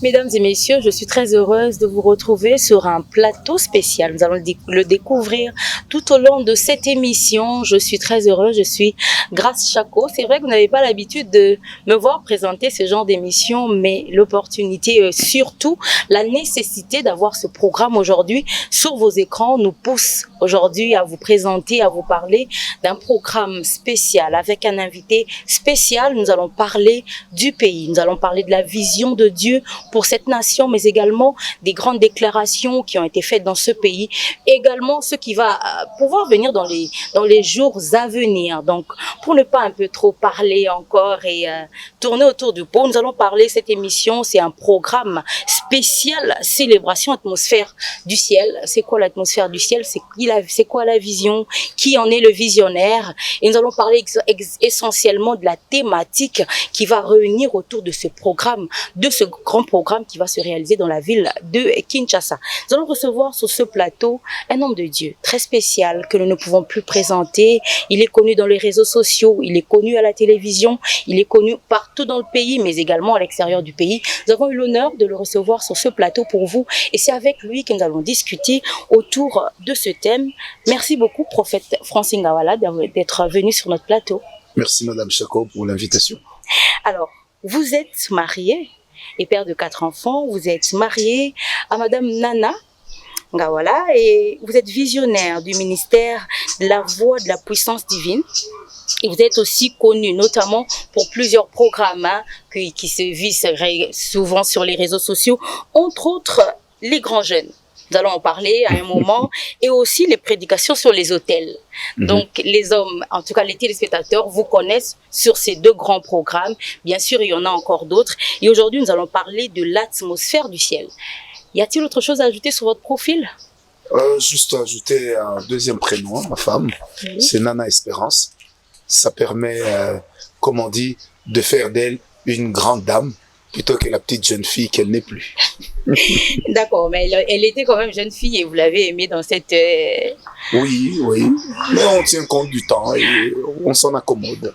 Mesdames et messieurs, je suis très heureuse de vous retrouver sur un plateau spécial. Nous allons le découvrir tout au long de cette émission. Je suis très heureuse, je suis Grace Chaco. C'est vrai que vous n'avez pas l'habitude de me voir présenter ce genre d'émission, mais l'opportunité, surtout la nécessité d'avoir ce programme aujourd'hui sur vos écrans nous pousse aujourd'hui à vous présenter, à vous parler d'un programme spécial avec un invité spécial. Nous allons parler du pays, nous allons parler de la vision de Dieu pour cette nation, mais également des grandes déclarations qui ont été faites dans ce pays, également ce qui va pouvoir venir dans les jours à venir. Donc, pour ne pas un peu trop parler encore et tourner autour du pot, nous allons parler, cette émission, c'est un programme spécial célébration atmosphère du ciel. C'est quoi l'atmosphère du ciel? C'est quoi la vision? Qui en est le visionnaire? Et nous allons parler essentiellement de la thématique qui va réunir autour de ce programme, de ce grand programme qui va se réaliser dans la ville de Kinshasa. Nous allons recevoir sur ce plateau un homme de Dieu très spécial que nous ne pouvons plus présenter. Il est connu dans les réseaux sociaux, il est connu à la télévision, il est connu partout dans le pays, mais également à l'extérieur du pays. Nous avons eu l'honneur de le recevoir sur ce plateau pour vous et c'est avec lui que nous allons discuter autour de ce thème. Merci beaucoup, prophète Francine Ngawala, d'être venu sur notre plateau. Merci Madame Chaco pour l'invitation. Alors, vous êtes marié et père de 4 enfants, vous êtes marié à Madame Nana Ngawala et vous êtes visionnaire du ministère de la Voix de la Puissance Divine. Et vous êtes aussi connu notamment pour plusieurs programmes qui se vivent souvent sur les réseaux sociaux, entre autres les grands jeunes. Nous allons en parler à un moment, et aussi les prédications sur les autels. Donc, les hommes, en tout cas les téléspectateurs, vous connaissent sur ces 2 grands programmes. Bien sûr, il y en a encore d'autres. Et aujourd'hui, nous allons parler de l'atmosphère du ciel. Y a-t-il autre chose à ajouter sur votre profil? Juste ajouter un 2e prénom, ma femme, oui. C'est Nana Espérance. Ça permet, comme on dit, de faire d'elle une grande dame, plutôt que la petite jeune fille qu'elle n'est plus. D'accord, mais elle était quand même jeune fille et vous l'avez aimée dans cette... Oui, mais on tient compte du temps et on s'en accommode.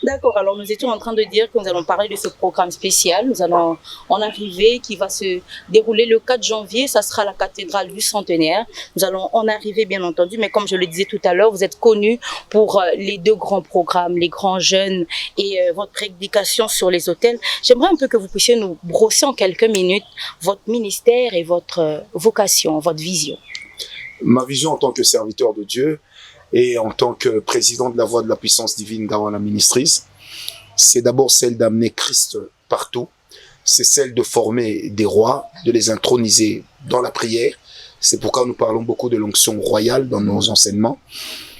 D'accord, alors nous étions en train de dire que nous allons parler de ce programme spécial. Nous allons en arriver, qui va se dérouler le 4 janvier. Ça sera la cathédrale du centenaire. Nous allons en arriver, bien entendu, mais comme je le disais tout à l'heure, vous êtes connu pour les 2 grands programmes, les grands jeunes et votre prédication sur les autels. J'aimerais un peu que vous puissiez nous brosser en quelques minutes votre ministère et votre vocation, votre vision. Ma vision en tant que serviteur de Dieu, et en tant que président de la Voix de la Puissance Divine dans la ministrise, c'est d'abord celle d'amener Christ partout. C'est celle de former des rois, de les introniser dans la prière. C'est pourquoi nous parlons beaucoup de l'onction royale dans nos enseignements.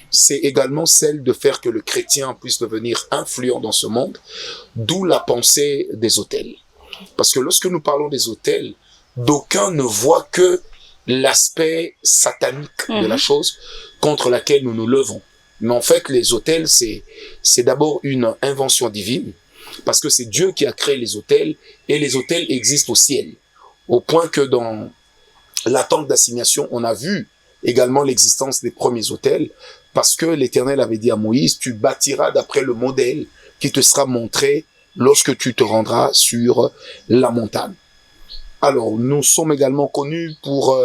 C'est également celle de faire que le chrétien puisse devenir influent dans ce monde, d'où la pensée des autels. Parce que lorsque nous parlons des autels, d'aucuns ne voient que l'aspect satanique de la chose contre laquelle nous nous levons. Mais en fait, les autels, c'est d'abord une invention divine, parce que c'est Dieu qui a créé les autels, et les autels existent au ciel. Au point que dans la tente d'assignation, on a vu également l'existence des premiers autels, parce que l'Éternel avait dit à Moïse, tu bâtiras d'après le modèle qui te sera montré lorsque tu te rendras sur la montagne. Alors, nous sommes également connus pour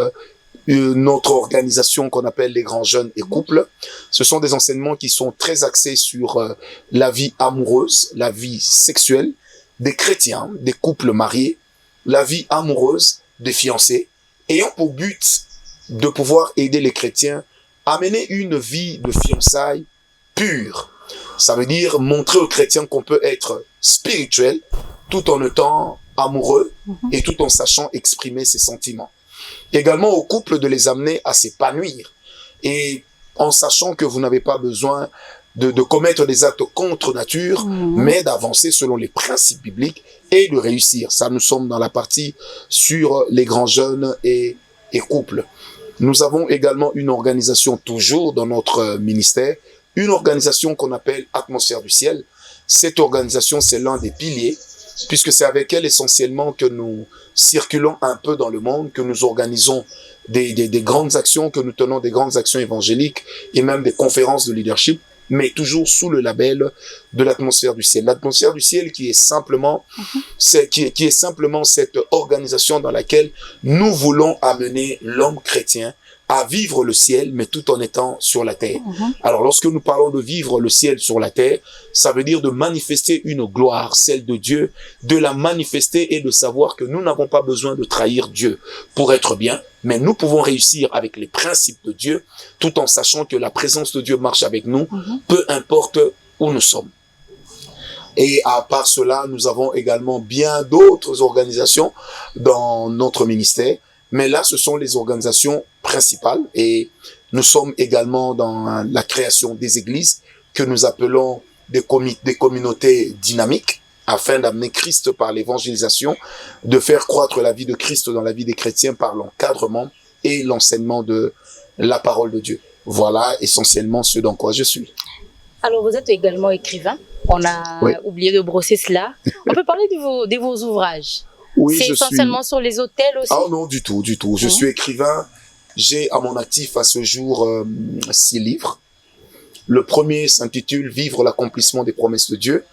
notre organisation qu'on appelle les grands jeunes et couples. Ce sont des enseignements qui sont très axés sur la vie amoureuse, la vie sexuelle des chrétiens, des couples mariés, la vie amoureuse des fiancés, ayant pour but de pouvoir aider les chrétiens à mener une vie de fiançailles pure. Ça veut dire montrer aux chrétiens qu'on peut être spirituel tout en étant amoureux et tout en sachant exprimer ses sentiments. Également au couple de les amener à s'épanouir et en sachant que vous n'avez pas besoin de commettre des actes contre nature, mais d'avancer selon les principes bibliques et de réussir. Ça, nous sommes dans la partie sur les grands jeunes et couples. Nous avons également une organisation toujours dans notre ministère, une organisation qu'on appelle Atmosphère du ciel. Cette organisation, c'est l'un des piliers, puisque c'est avec elle essentiellement que nous circulons un peu dans le monde, que nous organisons des grandes actions, que nous tenons des grandes actions évangéliques et même des conférences de leadership. mais toujours sous le label de l'atmosphère du ciel. L'atmosphère du ciel qui est simplement, qui est simplement cette organisation dans laquelle nous voulons amener l'homme chrétien à vivre le ciel, mais tout en étant sur la terre. Alors, lorsque nous parlons de vivre le ciel sur la terre, ça veut dire de manifester une gloire, celle de Dieu, de la manifester et de savoir que nous n'avons pas besoin de trahir Dieu pour être bien, mais nous pouvons réussir avec les principes de Dieu, tout en sachant que la présence de Dieu marche avec nous, peu importe où nous sommes. Et à part cela, nous avons également bien d'autres organisations dans notre ministère. Mais là, ce sont les organisations principales et nous sommes également dans la création des églises que nous appelons des communautés dynamiques afin d'amener Christ par l'évangélisation, de faire croître la vie de Christ dans la vie des chrétiens par l'encadrement et l'enseignement de la parole de Dieu. Voilà essentiellement ce dans quoi je suis. Alors, vous êtes également écrivain. On a oublié de brosser cela. On peut parler de vos ouvrages. Oui, c'est essentiellement sur les hôtels aussi? Ah non, du tout, du tout. Je suis écrivain. J'ai à mon actif à ce jour 6 livres. Le premier s'intitule « Vivre l'accomplissement des promesses de Dieu »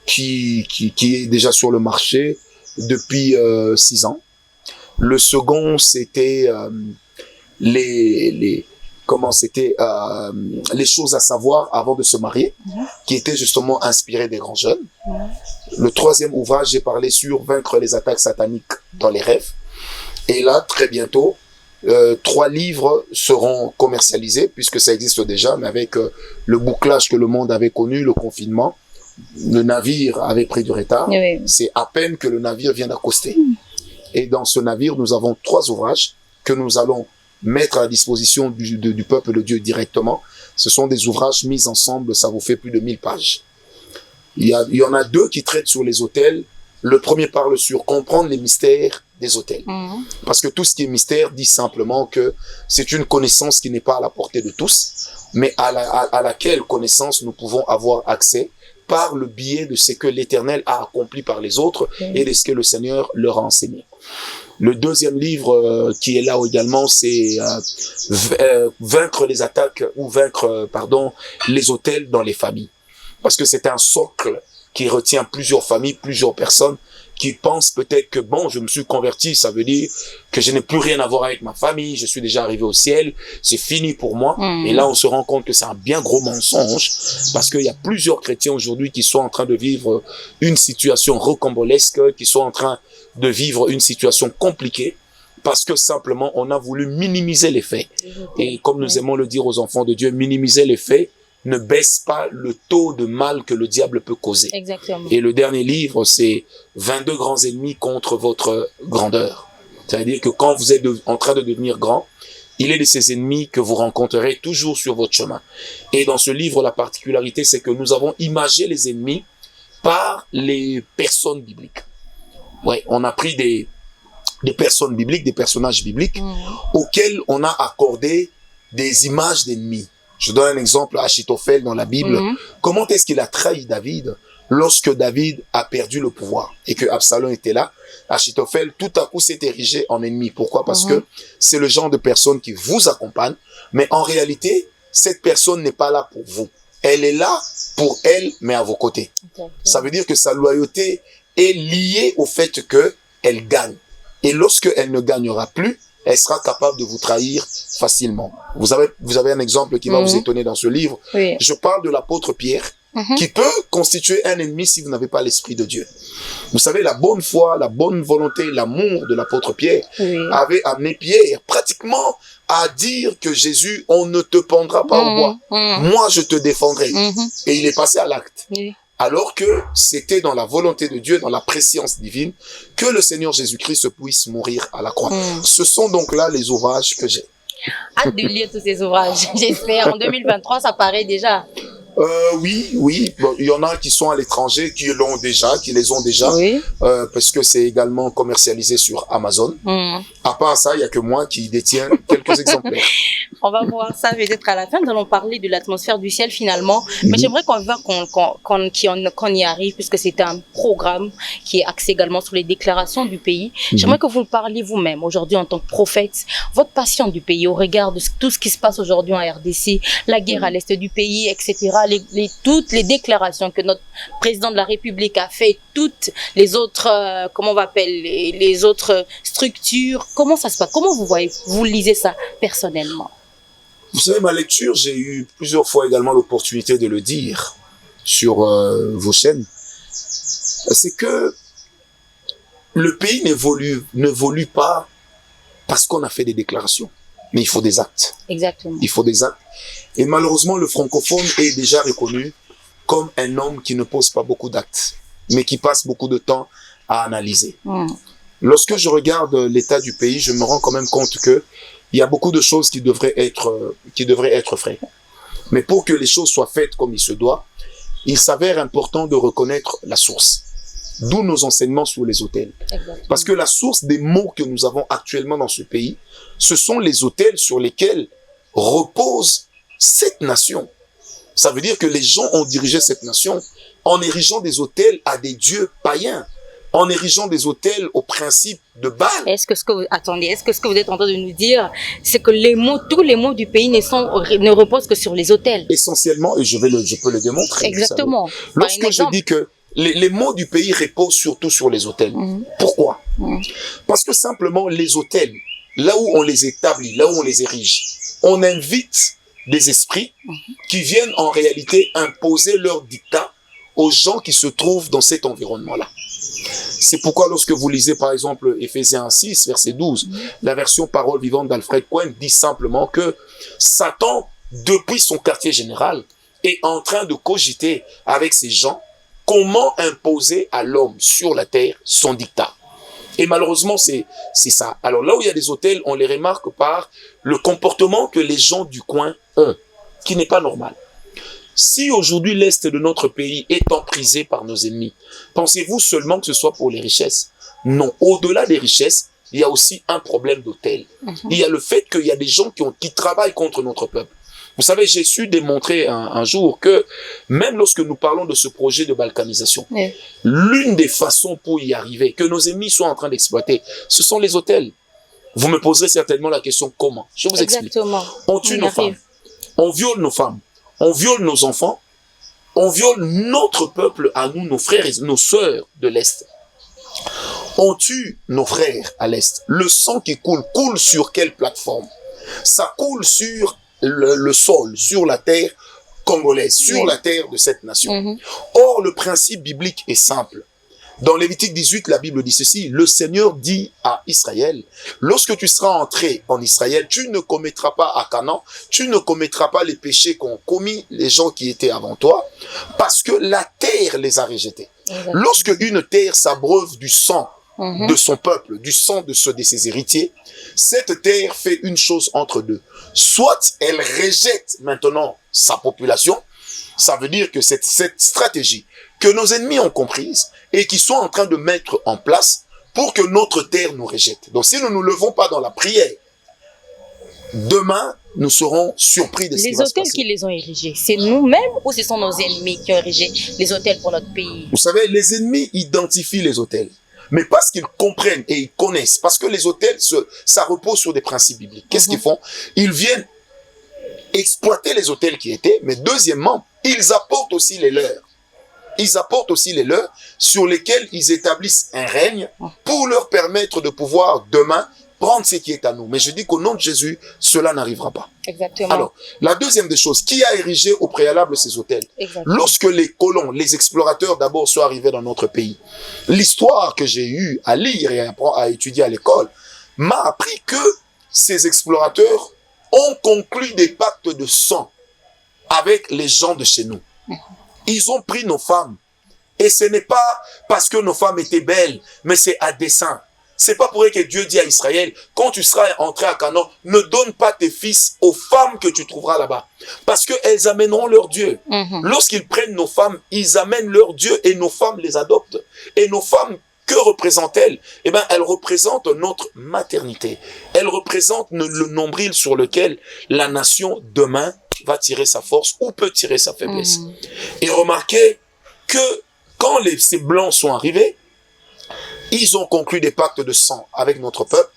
qui est déjà sur le marché depuis 6 ans. Le second, c'était les choses à savoir avant de se marier, qui était justement inspiré des grands jeunes. Le troisième ouvrage, j'ai parlé sur vaincre les attaques sataniques dans les rêves. Et là, très bientôt, 3 livres seront commercialisés, puisque ça existe déjà, mais avec le bouclage que le monde avait connu, le confinement, le navire avait pris du retard. Oui. C'est à peine que le navire vient d'accoster. Et dans ce navire, nous avons 3 ouvrages que nous allons mettre à la disposition du peuple de Dieu directement. Ce sont des ouvrages mis ensemble, ça vous fait plus de 1000 pages. Il y en a 2 qui traitent sur les autels. Le premier parle sur comprendre les mystères des autels. Parce que tout ce qui est mystère dit simplement que c'est une connaissance qui n'est pas à la portée de tous, mais à laquelle connaissance nous pouvons avoir accès par le biais de ce que l'Éternel a accompli par les autres et de ce que le Seigneur leur a enseigné. Le deuxième livre qui est là également, c'est vaincre les attaques ou vaincre, les autels dans les familles. Parce que c'est un socle qui retient plusieurs familles, plusieurs personnes qui pensent peut-être que bon, je me suis converti, ça veut dire que je n'ai plus rien à voir avec ma famille, je suis déjà arrivé au ciel, c'est fini pour moi. Et là, on se rend compte que c'est un bien gros mensonge parce qu'il y a plusieurs chrétiens aujourd'hui qui sont en train de vivre une situation rocambolesque, qui sont en train de vivre une situation compliquée parce que simplement, on a voulu minimiser les faits. Et comme nous aimons le dire aux enfants de Dieu, minimiser les faits ne baisse pas le taux de mal que le diable peut causer. Exactement. Et le dernier livre, c'est 22 grands ennemis contre votre grandeur. C'est-à-dire que quand vous êtes en train de devenir grand, il est de ces ennemis que vous rencontrerez toujours sur votre chemin. Et dans ce livre, la particularité, c'est que nous avons imagé les ennemis par les personnes bibliques. Ouais, on a pris des personnes bibliques, des personnages bibliques, auxquels on a accordé des images d'ennemis. Je donne un exemple, Achitophel dans la Bible. Comment est-ce qu'il a trahi David lorsque David a perdu le pouvoir et que Absalom était là? Achitophel, tout à coup, s'est érigé en ennemi. Pourquoi? Parce que c'est le genre de personne qui vous accompagne, mais en réalité, cette personne n'est pas là pour vous. Elle est là pour elle, mais à vos côtés. Ça veut dire que sa loyauté est liée au fait qu'elle gagne. Et lorsque elle ne gagnera plus, elle sera capable de vous trahir facilement. Vous avez un exemple qui va vous étonner dans ce livre. Oui. Je parle de l'apôtre Pierre, qui peut constituer un ennemi si vous n'avez pas l'Esprit de Dieu. Vous savez, la bonne foi, la bonne volonté, l'amour de l'apôtre Pierre avait amené Pierre pratiquement à dire que Jésus, on ne te pendra pas au bois. Moi, je te défendrai. Et il est passé à l'acte. Alors que c'était dans la volonté de Dieu, dans la préscience divine, que le Seigneur Jésus-Christ puisse mourir à la croix. Ce sont donc là les ouvrages que j'ai. Hâte de lire tous ces ouvrages. J'espère, en 2023, ça paraît déjà. Oui. Bon, il y en a qui sont à l'étranger, qui les ont déjà, parce que c'est également commercialisé sur Amazon. À part ça, il n'y a que moi qui détiens quelques exemplaires. On va voir ça peut-être à la fin. Nous allons parler de l'atmosphère du ciel finalement. Mais j'aimerais qu'on y arrive, puisque c'est un programme qui est axé également sur les déclarations du pays. J'aimerais que vous parliez vous-même aujourd'hui en tant que prophète, votre passion du pays au regard de tout ce qui se passe aujourd'hui en RDC, la guerre à l'est du pays, etc., toutes les déclarations que notre président de la République a fait, toutes les autres, comment on va appeler, les autres structures, comment ça se passe? Comment vous voyez, vous lisez ça personnellement? Vous savez, ma lecture, j'ai eu plusieurs fois également l'opportunité de le dire sur vos chaînes. C'est que le pays n'évolue pas parce qu'on a fait des déclarations. Mais il faut des actes. Exactement. Il faut des actes. Et malheureusement, le francophone est déjà reconnu comme un homme qui ne pose pas beaucoup d'actes, mais qui passe beaucoup de temps à analyser. Lorsque je regarde l'état du pays, je me rends quand même compte que il y a beaucoup de choses qui devraient être faites. Mais pour que les choses soient faites comme il se doit, il s'avère important de reconnaître la source. D'où nos enseignements sur les autels. Exactement. Parce que la source des maux que nous avons actuellement dans ce pays, ce sont les autels sur lesquels repose cette nation. Ça veut dire que les gens ont dirigé cette nation en érigeant des autels à des dieux païens, en érigeant des autels au principe de Baal. Est-ce que ce que vous êtes en train de nous dire, c'est que tous les maux du pays ne reposent que sur les autels? Essentiellement, et je peux le démontrer. Exactement. Lorsque je dis que les maux du pays reposent surtout sur les autels. Pourquoi? Parce que simplement, les autels, là où on les établit, là où on les érige, on invite des esprits qui viennent en réalité imposer leur dictat aux gens qui se trouvent dans cet environnement-là. C'est pourquoi lorsque vous lisez par exemple Éphésiens 6, verset 12, la version parole vivante d'Alfred Cohen dit simplement que Satan, depuis son quartier général, est en train de cogiter avec ces gens comment imposer à l'homme sur la terre son dictat. Et malheureusement, c'est ça. Alors là où il y a des autels, on les remarque par le comportement que les gens du coin ont, qui n'est pas normal. Si aujourd'hui l'Est de notre pays est emprisé par nos ennemis, pensez-vous seulement que ce soit pour les richesses? Non, au-delà des richesses, il y a aussi un problème d'autel. Il y a le fait qu'il y a des gens qui travaillent contre notre peuple. Vous savez, j'ai su démontrer un jour que même lorsque nous parlons de ce projet de balkanisation, l'une des façons pour y arriver, que nos ennemis sont en train d'exploiter, ce sont les autels. Vous me poserez certainement la question comment? Je vous explique. On tue nos femmes, on viole nos femmes, on viole nos enfants, on viole notre peuple à nous, nos frères et nos sœurs de l'Est. On tue nos frères à l'Est. Le sang qui coule sur quelle plateforme? Ça coule sur le sol, sur la terre congolaise, sur la terre de cette nation. Or, le principe biblique est simple. Dans Lévitique 18, la Bible dit ceci, le Seigneur dit à Israël, lorsque tu seras entré en Israël, tu ne commettras pas à Canaan, tu ne commettras pas les péchés qu'ont commis les gens qui étaient avant toi, parce que la terre les a rejetés. Lorsque une terre s'abreuve du sang de son peuple, du sang de ses héritiers, cette terre fait une chose entre deux. Soit elle rejette maintenant sa population, ça veut dire que cette stratégie que nos ennemis ont comprise et qui sont en train de mettre en place pour que notre terre nous rejette. Donc si nous ne nous levons pas dans la prière, demain, nous serons surpris de ce qui va se passer. Les hôtels qui les ont érigés, c'est nous-mêmes ou ce sont nos ennemis qui ont érigé les hôtels pour notre pays? Vous savez, les ennemis identifient les hôtels. Mais parce qu'ils comprennent et ils connaissent, parce que les hôtels, ça repose sur des principes bibliques. Qu'est-ce qu'ils font? Ils viennent exploiter les hôtels qui étaient, mais deuxièmement, ils apportent aussi les leurs. Ils apportent aussi les leurs sur lesquels ils établissent un règne pour leur permettre de pouvoir demain prendre ce qui est à nous. Mais je dis qu'au nom de Jésus, cela n'arrivera pas. Exactement. Alors, la deuxième des choses, qui a érigé au préalable ces hôtels? Lorsque les colons, les explorateurs d'abord sont arrivés dans notre pays, l'histoire que j'ai eu à lire et à étudier à l'école m'a appris que ces explorateurs ont conclu des pactes de sang avec les gens de chez nous. Ils ont pris nos femmes. Et ce n'est pas parce que nos femmes étaient belles, mais c'est à dessein. C'est pas pour rien que Dieu dit à Israël, quand tu seras entré à Canaan, ne donne pas tes fils aux femmes que tu trouveras là-bas. Parce qu'elles amèneront leur Dieu. Lorsqu'ils prennent nos femmes, ils amènent leur Dieu et nos femmes les adoptent. Et nos femmes, que représentent-elles? Eh bien, elles représentent notre maternité. Elles représentent le nombril sur lequel la nation demain va tirer sa force ou peut tirer sa faiblesse. Et remarquez que quand ces blancs sont arrivés, ils ont conclu des pactes de sang avec notre peuple.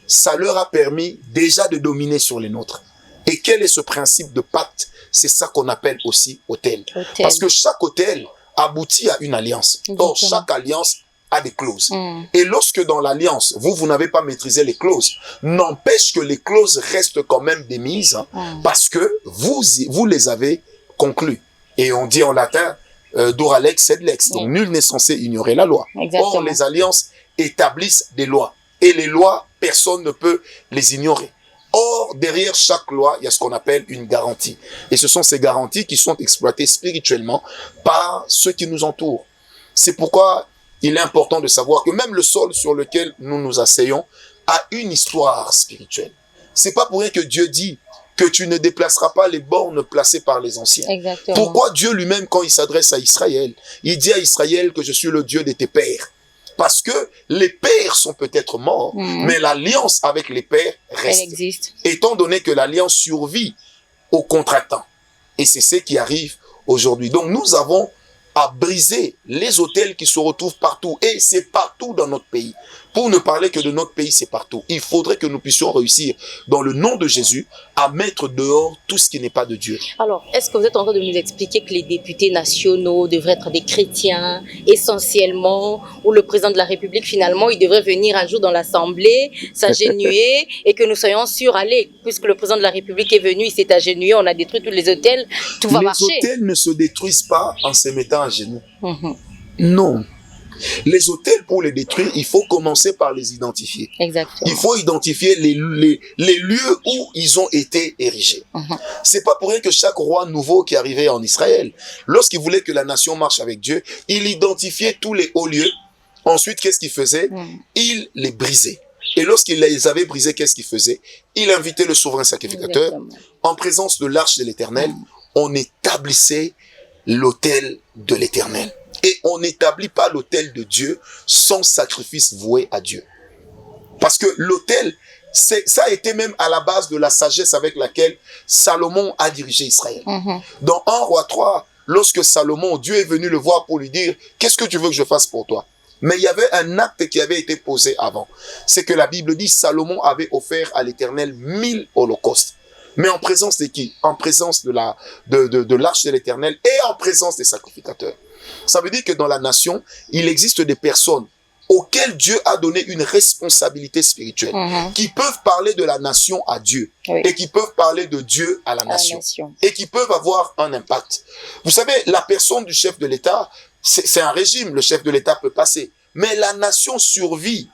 Ça leur a permis déjà de dominer sur les nôtres. Et quel est ce principe de pacte? C'est ça qu'on appelle aussi autel. Parce que chaque autel aboutit à une alliance. Exactement. Or, chaque alliance a des clauses. Et lorsque dans l'alliance, vous n'avez pas maîtrisé les clauses, n'empêche que les clauses restent quand même démises, parce que vous les avez conclues. Et on dit en latin, dura lex sed lex. Donc, nul n'est censé ignorer la loi. Exactement. Or, les alliances établissent des lois. Et les lois, personne ne peut les ignorer. Or, derrière chaque loi, il y a ce qu'on appelle une garantie. Et ce sont ces garanties qui sont exploitées spirituellement par ceux qui nous entourent. C'est pourquoi il est important de savoir que même le sol sur lequel nous nous asseyons a une histoire spirituelle. C'est pas pour rien que Dieu dit que tu ne déplaceras pas les bornes placées par les anciens. Exactement. Pourquoi Dieu lui-même, quand il s'adresse à Israël, il dit à Israël que je suis le Dieu de tes pères? Parce que les pères sont peut-être morts, mais l'alliance avec les pères reste. Elle existe. Étant donné que l'alliance survit aux contractants. Et c'est ce qui arrive aujourd'hui. Donc nous avons à briser les autels qui se retrouvent partout. Et c'est partout dans notre pays. Pour ne parler que de notre pays, c'est partout. Il faudrait que nous puissions réussir, dans le nom de Jésus, à mettre dehors tout ce qui n'est pas de Dieu. Alors, est-ce que vous êtes en train de nous expliquer que les députés nationaux devraient être des chrétiens, essentiellement, ou le président de la République, finalement, il devrait venir un jour dans l'Assemblée, s'agenouiller, et que nous soyons sûrs, allez, puisque le président de la République est venu, il s'est agenouillé, on a détruit tous les hôtels, tout va marcher. Les hôtels ne se détruisent pas en se mettant à genoux. Non. Les hôtels, pour les détruire, il faut commencer par les identifier. Exactement. Il faut identifier les lieux où ils ont été érigés. C'est pas pour rien que chaque roi nouveau qui arrivait en Israël, lorsqu'il voulait que la nation marche avec Dieu, il identifiait tous les hauts lieux. Ensuite, qu'est-ce qu'il faisait? Il les brisait. Et lorsqu'il les avait brisés, qu'est-ce qu'il faisait? Il invitait le souverain sacrificateur. Exactement. En présence de l'arche de l'Éternel, on établissait l'autel de l'Éternel. Et on n'établit pas l'autel de Dieu sans sacrifice voué à Dieu. Parce que l'autel, ça a été même à la base de la sagesse avec laquelle Salomon a dirigé Israël. Dans 1 Roi 3, lorsque Salomon, Dieu est venu le voir pour lui dire « Qu'est-ce que tu veux que je fasse pour toi ?» Mais il y avait un acte qui avait été posé avant. C'est que la Bible dit Salomon avait offert à l'Éternel 1000 holocaustes. Mais en présence de qui? En présence de l'arche de l'Éternel et en présence des sacrificateurs. Ça veut dire que dans la nation, il existe des personnes auxquelles Dieu a donné une responsabilité spirituelle, qui peuvent parler de la nation à Dieu, et qui peuvent parler de Dieu à la nation, et qui peuvent avoir un impact. Vous savez, la personne du chef de l'État, c'est un régime, le chef de l'État peut passer, mais la nation survit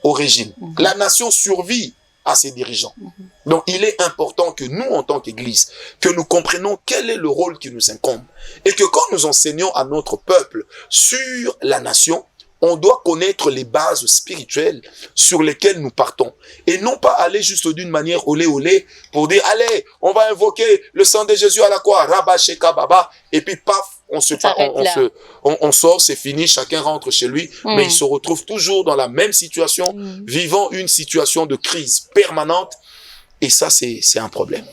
au régime, la nation survit à ses dirigeants. Donc, il est important que nous, en tant qu'Église, que nous comprenions quel est le rôle qui nous incombe. Et que quand nous enseignons à notre peuple sur la nation, on doit connaître les bases spirituelles sur lesquelles nous partons. Et non pas aller juste d'une manière olé olé pour dire, allez, on va invoquer le sang de Jésus à la croix, Rabba Sheka Baba, et puis paf, on sort, c'est fini, chacun rentre chez lui, mais il se retrouve toujours dans la même situation, vivant une situation de crise permanente, et ça, c'est un problème.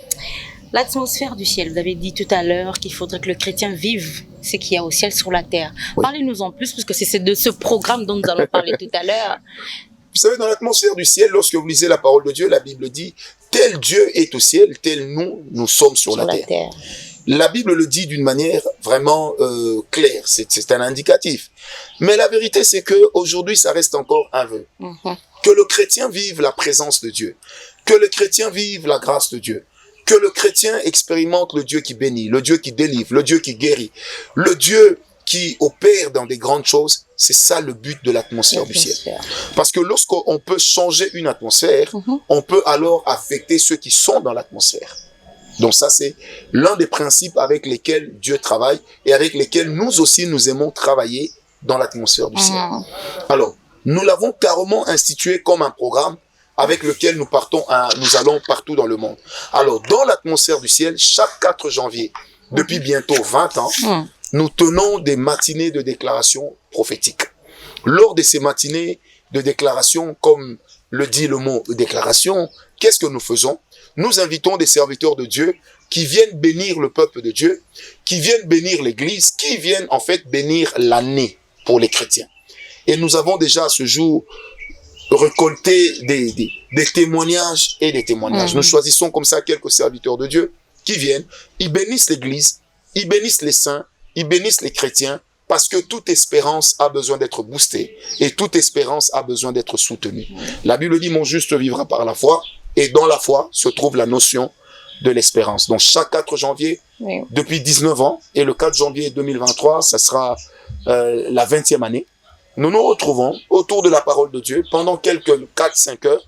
L'atmosphère du ciel, vous avez dit tout à l'heure qu'il faudrait que le chrétien vive ce qu'il y a au ciel sur la terre. Parlez-nous en plus, parce que c'est de ce programme dont nous allons parler tout à l'heure. Vous savez, dans l'atmosphère du ciel, lorsque vous lisez la parole de Dieu, la Bible dit, tel Dieu est au ciel, tel nous sommes sur la terre. La Bible le dit d'une manière vraiment claire, c'est un indicatif. Mais la vérité, c'est que aujourd'hui, ça reste encore un vœu. Que le chrétien vive la présence de Dieu, que le chrétien vive la grâce de Dieu, que le chrétien expérimente le Dieu qui bénit, le Dieu qui délivre, le Dieu qui guérit, le Dieu qui opère dans des grandes choses. C'est ça le but de l'atmosphère du ciel. Parce que lorsqu'on peut changer une atmosphère, on peut alors affecter ceux qui sont dans l'atmosphère. Donc ça, c'est l'un des principes avec lesquels Dieu travaille et avec lesquels nous aussi, nous aimons travailler dans l'atmosphère du ciel. Alors, nous l'avons carrément institué comme un programme avec lequel nous allons partout dans le monde. Alors, dans l'atmosphère du ciel, chaque 4 janvier, depuis bientôt 20 ans, nous tenons des matinées de déclaration prophétique. Lors de ces matinées de déclaration, comme le dit le mot déclaration, qu'est-ce que nous faisons? Nous invitons des serviteurs de Dieu qui viennent bénir le peuple de Dieu, qui viennent bénir l'Église, qui viennent en fait bénir l'année pour les chrétiens. Et nous avons déjà à ce jour récolter des témoignages et des témoignages. Nous choisissons comme ça quelques serviteurs de Dieu qui viennent, ils bénissent l'Église, ils bénissent les saints, ils bénissent les chrétiens, parce que toute espérance a besoin d'être boostée et toute espérance a besoin d'être soutenue. La Bible dit, mon juste vivra par la foi, et dans la foi se trouve la notion de l'espérance. Donc chaque 4 janvier, depuis 19 ans, et le 4 janvier 2023, ça sera la 20e année, nous nous retrouvons autour de la parole de Dieu pendant quelques 4-5 heures.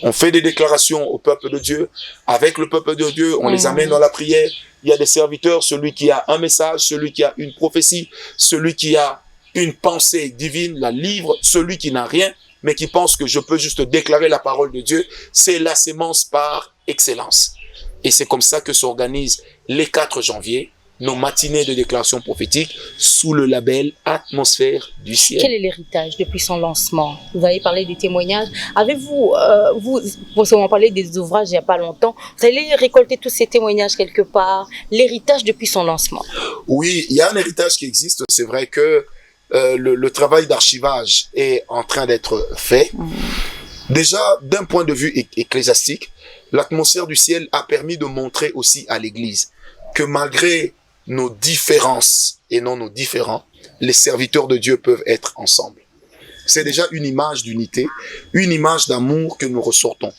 On fait des déclarations au peuple de Dieu. Avec le peuple de Dieu, on les amène dans la prière. Il y a des serviteurs, celui qui a un message, celui qui a une prophétie, celui qui a une pensée divine, la livre, celui qui n'a rien, mais qui pense que je peux juste déclarer la parole de Dieu. C'est la sémence par excellence. Et c'est comme ça que s'organisent les 4 janvier, nos matinées de déclaration prophétique sous le label Atmosphère du ciel. Quel est l'héritage depuis son lancement? Vous avez parlé des témoignages. Avez-vous, vous avez parlé des ouvrages il n'y a pas longtemps, vous allez récolter tous ces témoignages quelque part, l'héritage depuis son lancement? Oui, il y a un héritage qui existe. C'est vrai que le travail d'archivage est en train d'être fait. Déjà, d'un point de vue ecclésiastique, l'atmosphère du ciel a permis de montrer aussi à l'Église que malgré nos différences et non nos différends, les serviteurs de Dieu peuvent être ensemble. C'est déjà une image d'unité, une image d'amour que nous ressortons.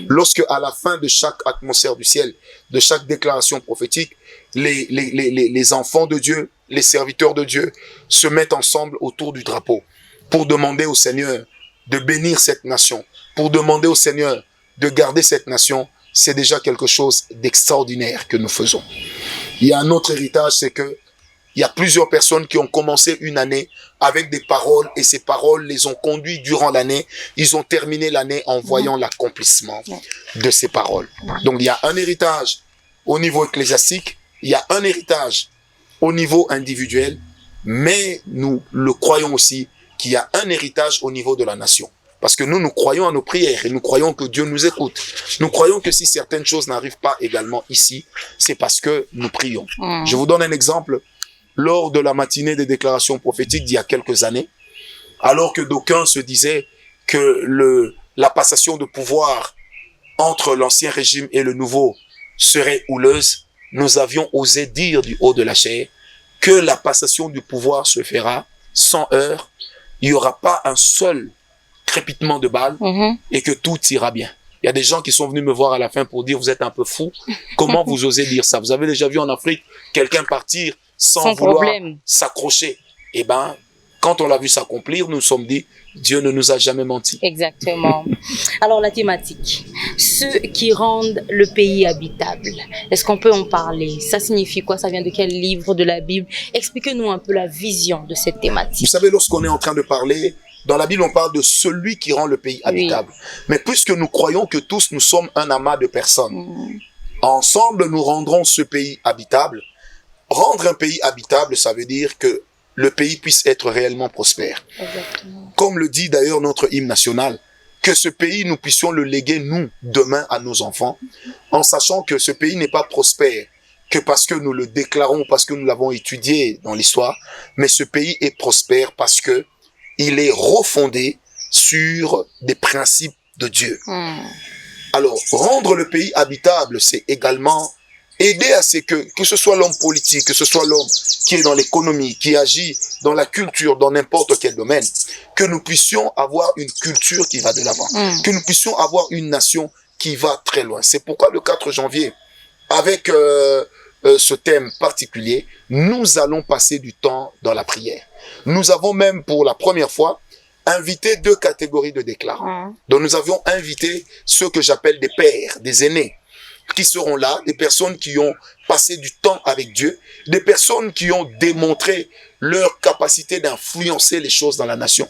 Lorsque à la fin de chaque atmosphère du ciel, de chaque déclaration prophétique, les enfants de Dieu, les serviteurs de Dieu se mettent ensemble autour du drapeau pour demander au Seigneur de bénir cette nation, pour demander au Seigneur de garder cette nation. C'est déjà quelque chose d'extraordinaire que nous faisons. Il y a un autre héritage, c'est que il y a plusieurs personnes qui ont commencé une année avec des paroles et ces paroles les ont conduits durant l'année. Ils ont terminé l'année en voyant l'accomplissement de ces paroles. Donc il y a un héritage au niveau ecclésiastique, il y a un héritage au niveau individuel, mais nous le croyons aussi qu'il y a un héritage au niveau de la nation. Parce que nous croyons à nos prières et nous croyons que Dieu nous écoute. Nous croyons que si certaines choses n'arrivent pas également ici, c'est parce que nous prions. Je vous donne un exemple. Lors de la matinée des déclarations prophétiques d'il y a quelques années, alors que d'aucuns se disaient que la passation de pouvoir entre l'ancien régime et le nouveau serait houleuse, nous avions osé dire du haut de la chair que la passation du pouvoir se fera sans heurts. Il n'y aura pas un seul crépitement de balles et que tout ira bien. Il y a des gens qui sont venus me voir à la fin pour dire vous êtes un peu fou. Comment vous osez dire ça? Vous avez déjà vu en Afrique quelqu'un partir sans vouloir s'accrocher? Eh ben, quand on l'a vu s'accomplir, nous nous sommes dit Dieu ne nous a jamais menti. Exactement. Alors la thématique, ceux qui rendent le pays habitable. Est-ce qu'on peut en parler? Ça signifie quoi? Ça vient de quel livre de la Bible? Expliquez-nous un peu la vision de cette thématique. Vous savez, lorsqu'on est en train de parler, dans la Bible, on parle de celui qui rend le pays habitable. Mais puisque nous croyons que tous nous sommes un amas de personnes, ensemble nous rendrons ce pays habitable. Rendre un pays habitable, ça veut dire que le pays puisse être réellement prospère. Exactement. Comme le dit d'ailleurs notre hymne national, que ce pays, nous puissions le léguer, nous, demain, à nos enfants, en sachant que ce pays n'est pas prospère que parce que nous le déclarons, parce que nous l'avons étudié dans l'histoire, mais ce pays est prospère parce que il est refondé sur des principes de Dieu. Alors, rendre le pays habitable, c'est également aider à ce que ce soit l'homme politique, que ce soit l'homme qui est dans l'économie, qui agit dans la culture, dans n'importe quel domaine, que nous puissions avoir une culture qui va de l'avant, que nous puissions avoir une nation qui va très loin. C'est pourquoi le 4 janvier, avec ce thème particulier, nous allons passer du temps dans la prière. Nous avons même pour la première fois invité 2 catégories de déclarants. Donc nous avions invité ceux que j'appelle des pères, des aînés, qui seront là, des personnes qui ont passé du temps avec Dieu, des personnes qui ont démontré leur capacité d'influencer les choses dans la nation,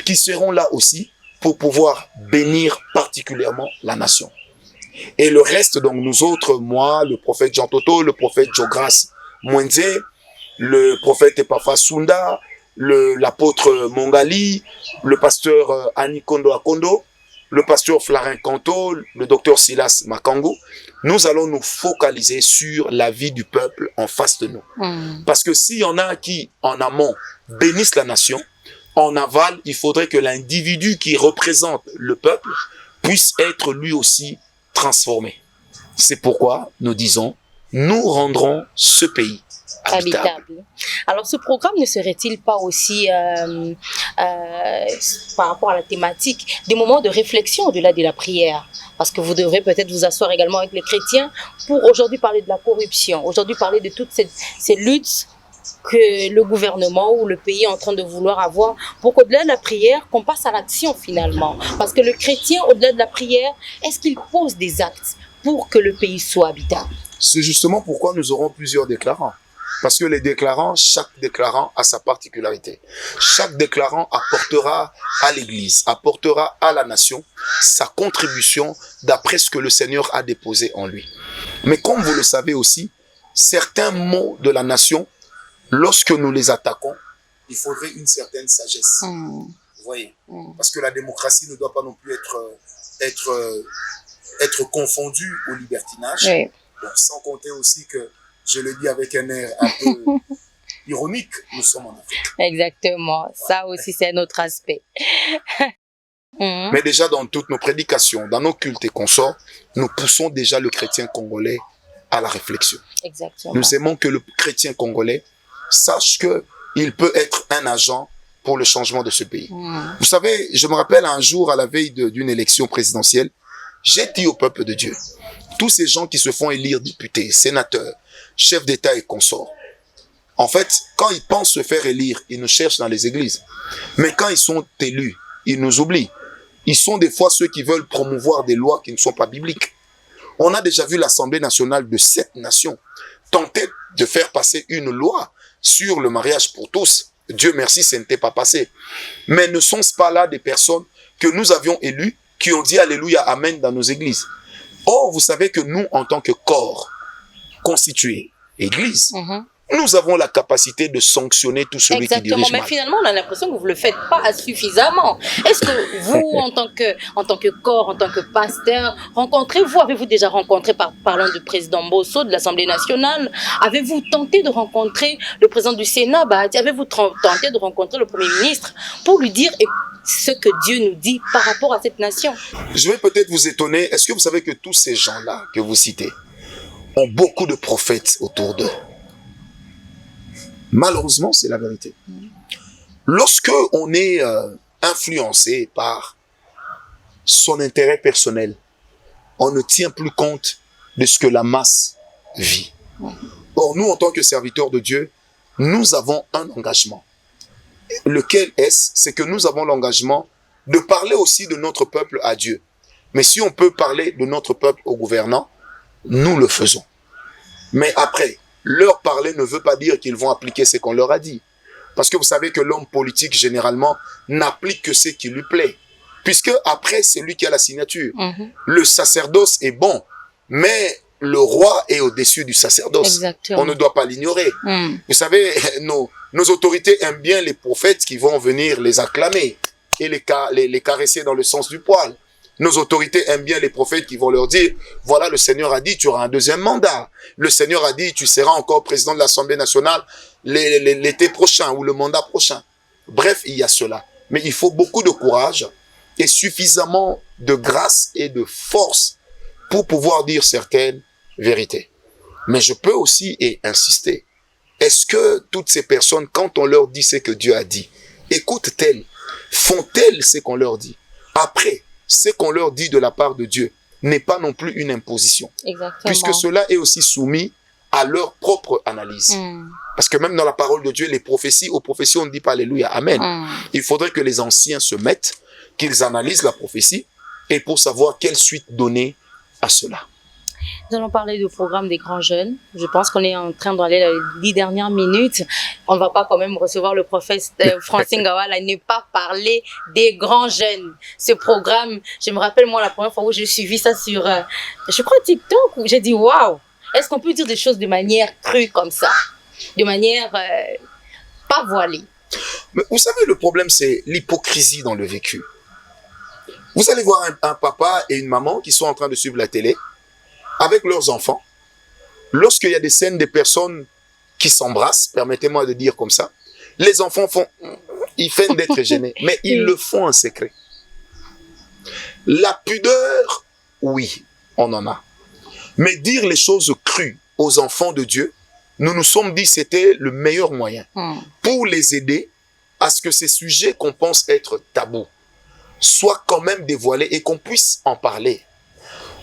qui seront là aussi pour pouvoir bénir particulièrement la nation. Et le reste, donc nous autres, moi, le prophète Jean Toto, le prophète Jogras Mwenze, le prophète Epaphras Sunda, l'apôtre Mongali, le pasteur Annie Kondo Akondo, le pasteur Flarin Kanto, le docteur Silas Makango, nous allons nous focaliser sur la vie du peuple en face de nous. Parce que s'il y en a qui, en amont, bénissent la nation, En aval, il faudrait que l'individu qui représente le peuple puisse être lui aussi transformé. C'est pourquoi nous disons, nous rendrons ce pays habitable. Alors, ce programme ne serait-il pas aussi, par rapport à la thématique, des moments de réflexion au-delà de la prière? Parce que vous devrez peut-être vous asseoir également avec les chrétiens pour aujourd'hui parler de la corruption, aujourd'hui parler de toutes ces luttes que le gouvernement ou le pays est en train de vouloir avoir, pour qu'au-delà de la prière, qu'on passe à l'action finalement. Parce que le chrétien, au-delà de la prière, est-ce qu'il pose des actes pour que le pays soit habitable? C'est justement pourquoi nous aurons plusieurs déclarants. Parce que les déclarants, chaque déclarant a sa particularité. Chaque déclarant apportera à l'Église, apportera à la nation sa contribution d'après ce que le Seigneur a déposé en lui. Mais comme vous le savez aussi, certains mots de la nation, lorsque nous les attaquons, il faudrait une certaine sagesse. Vous voyez, parce que la démocratie ne doit pas non plus être confondue au libertinage. Oui. Donc, sans compter aussi que, je le dis avec un air un peu ironique, nous sommes en Afrique. Exactement. Ça aussi, c'est un autre aspect. Mais déjà, dans toutes nos prédications, dans nos cultes et consorts, nous poussons déjà le chrétien congolais à la réflexion. Exactement. Nous aimons que le chrétien congolais sache qu'il peut être un agent pour le changement de ce pays. Vous savez, je me rappelle un jour, à la veille d'une élection présidentielle, j'ai dit au peuple de Dieu, tous ces gens qui se font élire députés, sénateurs, chefs d'État et consorts, en fait, quand ils pensent se faire élire, ils nous cherchent dans les églises. Mais quand ils sont élus, ils nous oublient. Ils sont des fois ceux qui veulent promouvoir des lois qui ne sont pas bibliques. On a déjà vu l'Assemblée nationale de 7 nations tenter de faire passer une loi sur le mariage pour tous. Dieu merci, ça n'était pas passé. Mais ne sont-ce pas là des personnes que nous avions élues qui ont dit Alléluia, Amen dans nos églises? Or, vous savez que nous, en tant que corps constitué, Église, nous avons la capacité de sanctionner tout celui qui dirige mal. Exactement, mais finalement, on a l'impression que vous ne le faites pas suffisamment. Est-ce que vous, en tant que corps, en tant que pasteur, avez-vous déjà rencontré, parlant du président Bosso de l'Assemblée nationale, avez-vous tenté de rencontrer le président du Sénat, avez-vous tenté de rencontrer le Premier ministre pour lui dire ce que Dieu nous dit par rapport à cette nation? Je vais peut-être vous étonner, est-ce que vous savez que tous ces gens-là que vous citez ont beaucoup de prophètes autour d'eux? Malheureusement, c'est la vérité. Lorsque on est influencé par son intérêt personnel, on ne tient plus compte de ce que la masse vit. Or, nous, en tant que serviteurs de Dieu, nous avons un engagement. Lequel est-ce? C'est que nous avons l'engagement de parler aussi de notre peuple à Dieu. Mais si on peut parler de notre peuple aux gouvernants, nous le faisons. Mais après, leur parler ne veut pas dire qu'ils vont appliquer ce qu'on leur a dit. Parce que vous savez que l'homme politique, généralement, n'applique que ce qui lui plaît. Puisque après, c'est lui qui a la signature. Le sacerdoce est bon, mais le roi est au-dessus du sacerdoce. Exactement. On ne doit pas l'ignorer. Vous savez, nos autorités aiment bien les prophètes qui vont venir les acclamer et les caresser dans le sens du poil. Nos autorités aiment bien les prophètes qui vont leur dire, voilà, le Seigneur a dit, tu auras un deuxième mandat. Le Seigneur a dit, tu seras encore président de l'Assemblée nationale l'été prochain ou le mandat prochain. Bref, il y a cela. Mais il faut beaucoup de courage et suffisamment de grâce et de force pour pouvoir dire certaines vérités. Mais je peux aussi insister. Est-ce que toutes ces personnes, quand on leur dit ce que Dieu a dit, écoutent-elles, font-elles ce qu'on leur dit? Après, ce qu'on leur dit de la part de Dieu n'est pas non plus une imposition. Exactement. Puisque cela est aussi soumis à leur propre analyse. Parce que même dans la parole de Dieu, aux prophéties, on ne dit pas Alléluia, Amen. Il faudrait que les anciens se mettent, qu'ils analysent la prophétie, et pour savoir quelle suite donner à cela. Nous allons parler du programme des grands jeunes. Je pense qu'on est en train d'aller dans les 10 dernières minutes. On ne va pas quand même recevoir le prophète Francine Ngawala et ne pas parler des grands jeunes. Ce programme, je me rappelle moi la première fois où j'ai suivi ça sur, je crois TikTok, où j'ai dit waouh, est-ce qu'on peut dire des choses de manière crue comme ça, de manière pas voilée? Mais vous savez, le problème c'est l'hypocrisie dans le vécu. Vous allez voir un papa et une maman qui sont en train de suivre la télé avec leurs enfants. Lorsqu'il y a des scènes de personnes qui s'embrassent, permettez-moi de dire comme ça, les enfants font Ils feignent d'être gênés, mais ils le font en secret. La pudeur, oui, on en a. Mais dire les choses crues aux enfants de Dieu, nous nous sommes dit que c'était le meilleur moyen pour les aider à ce que ces sujets qu'on pense être tabous soient quand même dévoilés et qu'on puisse en parler.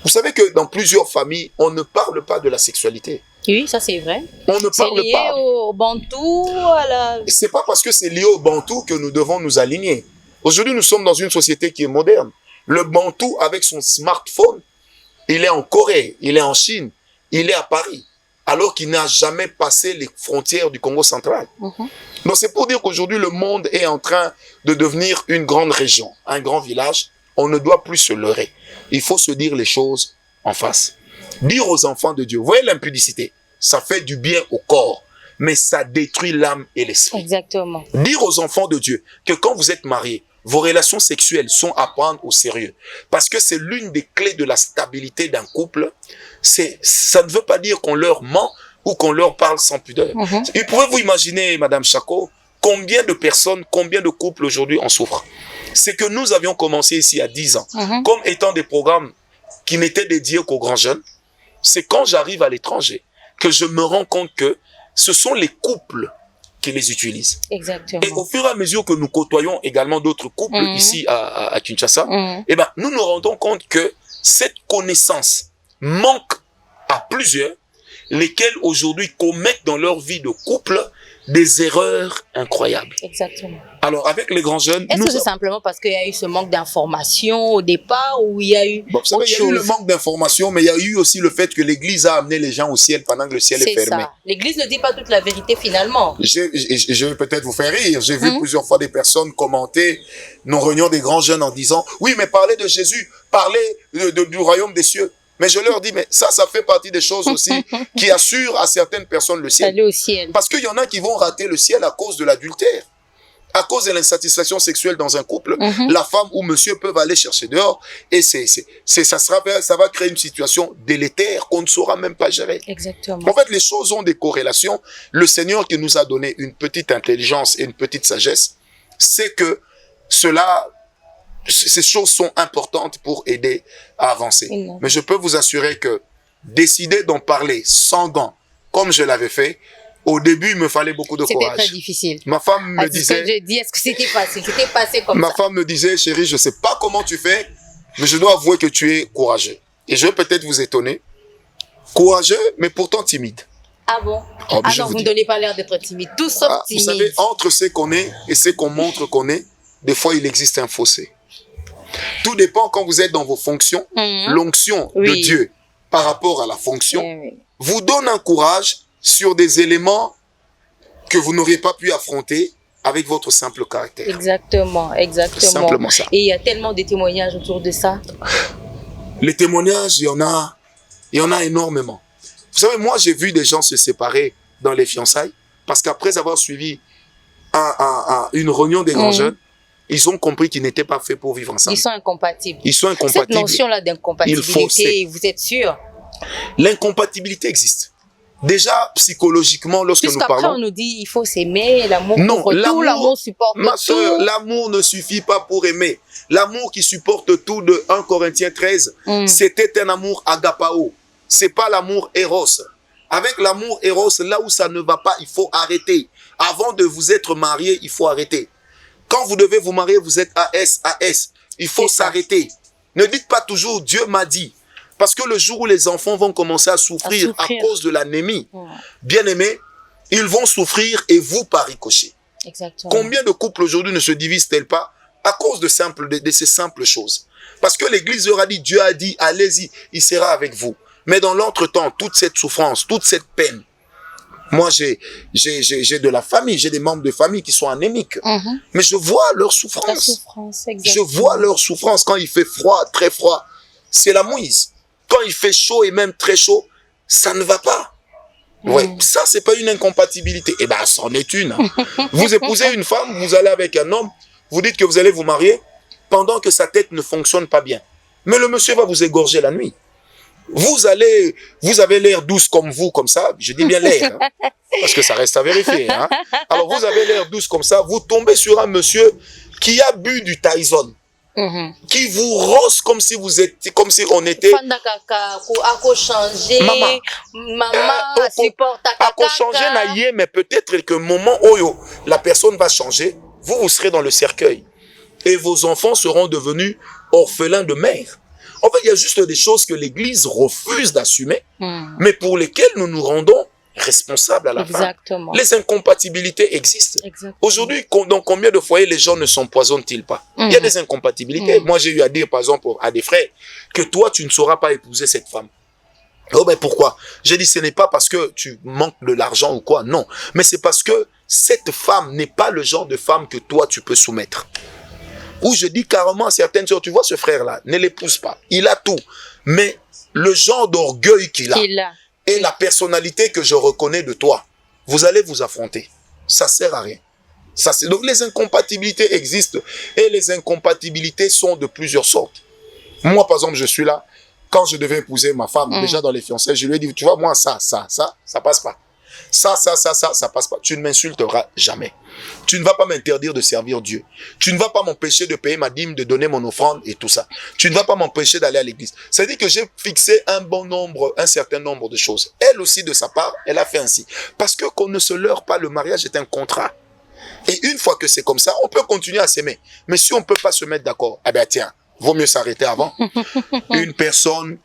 Vous savez que dans plusieurs familles, on ne parle pas de la sexualité. Oui, ça c'est vrai. On ne parle pas. C'est lié au bantou, à la... C'est pas parce que c'est lié au bantou que nous devons nous aligner. Aujourd'hui, nous sommes dans une société qui est moderne. Le bantou, avec son smartphone, il est en Corée, il est en Chine, il est à Paris, alors qu'il n'a jamais passé les frontières du Congo central. Donc c'est pour dire qu'aujourd'hui, le monde est en train de devenir une grande région, un grand village. On ne doit plus se leurrer. Il faut se dire les choses en face. Dire aux enfants de Dieu, vous voyez l'impudicité, ça fait du bien au corps, mais ça détruit l'âme et l'esprit. Exactement. Dire aux enfants de Dieu que quand vous êtes mariés, vos relations sexuelles sont à prendre au sérieux. Parce que c'est l'une des clés de la stabilité d'un couple. Ça ne veut pas dire qu'on leur ment ou qu'on leur parle sans pudeur. Et pouvez-vous imaginer, Madame Chako, combien de personnes, combien de couples aujourd'hui en souffrent? C'est que nous avions commencé ici à 10 ans, comme étant des programmes qui n'étaient dédiés qu'aux grands jeunes. C'est quand j'arrive à l'étranger que je me rends compte que ce sont les couples qui les utilisent. Exactement. Et au fur et à mesure que nous côtoyons également d'autres couples ici à Kinshasa, eh ben, nous nous rendons compte que cette connaissance manque à plusieurs, lesquels aujourd'hui commettent dans leur vie de couple des erreurs incroyables. Exactement. Alors, avec les grands jeunes... Est-ce que c'est simplement parce qu'il y a eu ce manque d'information au départ ou il y a eu bon, vous savez, il y a eu le manque d'information, mais il y a eu aussi le fait que l'Église a amené les gens au ciel pendant que le ciel est fermé. Ça. L'Église ne dit pas toute la vérité finalement. Je vais peut-être vous faire rire. J'ai vu plusieurs fois des personnes commenter nos réunions des grands jeunes en disant « Oui, mais parlez de Jésus, parlez du royaume des cieux. » Mais je leur dis, mais ça fait partie des choses aussi qui assurent à certaines personnes le ciel. Aller au ciel. Parce qu'il y en a qui vont rater le ciel à cause de l'adultère, à cause de l'insatisfaction sexuelle dans un couple. La femme ou monsieur peuvent aller chercher dehors et ça va créer une situation délétère qu'on ne saura même pas gérer. Exactement. En fait, les choses ont des corrélations. Le Seigneur qui nous a donné une petite intelligence et une petite sagesse, c'est que ces choses sont importantes pour aider à avancer. Mais je peux vous assurer que décider d'en parler sans gants, comme je l'avais fait, au début, il me fallait beaucoup de courage. C'était très difficile. Ma femme me disait... Est-ce que c'était facile? C'était passé comme ça. Ma femme me disait, chérie, je ne sais pas comment tu fais, mais je dois avouer que tu es courageux. Et je vais peut-être vous étonner. Courageux, mais pourtant timide. Ah bon? Oh, ah non, vous ne donnez pas l'air d'être timide. Tout sauf timide. Vous savez, entre ce qu'on est et ce qu'on montre qu'on est, des fois, il existe un fossé. Tout dépend quand vous êtes dans vos fonctions. L'onction de Dieu par rapport à la fonction vous donne un courage sur des éléments que vous n'auriez pas pu affronter avec votre simple caractère. Exactement, exactement. Simplement ça. Et il y a tellement de témoignages autour de ça. Les témoignages, il y en a énormément. Vous savez, moi, j'ai vu des gens se séparer dans les fiançailles parce qu'après avoir suivi une réunion des grands jeunes, ils ont compris qu'ils n'étaient pas faits pour vivre ensemble. Ils sont incompatibles. Ils sont incompatibles. Cette notion-là d'incompatibilité, vous êtes sûr? L'incompatibilité existe. Déjà, psychologiquement, lorsque nous parlons... Puisqu'après, on nous dit il faut s'aimer, l'amour couvre tout, l'amour supporte tout. Ma soeur, l'amour ne suffit pas pour aimer. L'amour qui supporte tout de 1 Corinthiens 13, c'était un amour agapao. C'est pas l'amour éros. Avec l'amour éros, là où ça ne va pas, il faut arrêter. Avant de vous être marié, il faut arrêter. Quand vous devez vous marier, vous êtes AS. Il faut s'arrêter. Ne dites pas toujours « Dieu m'a dit ». Parce que le jour où les enfants vont commencer à souffrir à cause de l'anémie, bien aimé, ils vont souffrir et vous par ricochet. Exactement. Combien de couples aujourd'hui ne se divisent-elles pas à cause de ces simples choses? Parce que l'Église leur a dit, Dieu a dit, allez-y, il sera avec vous. Mais dans l'entretemps, toute cette souffrance, toute cette peine, moi, j'ai de la famille, j'ai des membres de famille qui sont anémiques. Mais je vois leur souffrance. La souffrance, exactement. Je vois leur souffrance. Quand il fait froid, très froid, c'est la mouise. Quand il fait chaud et même très chaud, ça ne va pas. Ouais, ça, c'est pas une incompatibilité. Eh ben, c'en est une. Vous épousez une femme, vous allez avec un homme, vous dites que vous allez vous marier pendant que sa tête ne fonctionne pas bien. Mais le monsieur va vous égorger la nuit. Vous avez l'air douce comme vous, comme ça. Je dis bien l'air, hein, parce que ça reste à vérifier. Hein. Alors, vous avez l'air douce comme ça. Vous tombez sur un monsieur qui a bu du Tyson. Qui vous rose comme si vous étiez, comme si on était. Maman, changer naïe, mais peut-être que moment où la personne va changer, vous serez dans le cercueil et vos enfants seront devenus orphelins de mère. En fait, il y a juste des choses que l'Église refuse d'assumer, mais pour lesquelles nous nous rendons responsables à la fin. Les incompatibilités existent. Aujourd'hui, dans combien de foyers les gens ne s'empoisonnent-ils pas? Il y a des incompatibilités. Moi, j'ai eu à dire, par exemple, à des frères, que toi, tu ne sauras pas épouser cette femme. Oh ben pourquoi? J'ai dit, ce n'est pas parce que tu manques de l'argent ou quoi, non. Mais c'est parce que cette femme n'est pas le genre de femme que toi, tu peux soumettre. Ou je dis carrément à certaines sœurs, tu vois ce frère-là, ne l'épouse pas. Il a tout. Mais le genre d'orgueil qu'il a. Et la personnalité que je reconnais de toi, vous allez vous affronter. Ça sert à rien. Donc les incompatibilités existent et les incompatibilités sont de plusieurs sortes. Moi, par exemple, je suis là. Quand je devais épouser ma femme, déjà dans les fiançailles, je lui ai dit, tu vois, moi, ça passe pas. Ça passe pas. Tu ne m'insulteras jamais. Tu ne vas pas m'interdire de servir Dieu. Tu ne vas pas m'empêcher de payer ma dîme, de donner mon offrande et tout ça. Tu ne vas pas m'empêcher d'aller à l'église. C'est-à-dire que j'ai fixé un certain nombre de choses. Elle aussi, de sa part, elle a fait ainsi. Parce que qu'on ne se leurre pas, le mariage est un contrat. Et une fois que c'est comme ça, on peut continuer à s'aimer. Mais si on ne peut pas se mettre d'accord, eh bien tiens, vaut mieux s'arrêter avant. Une personne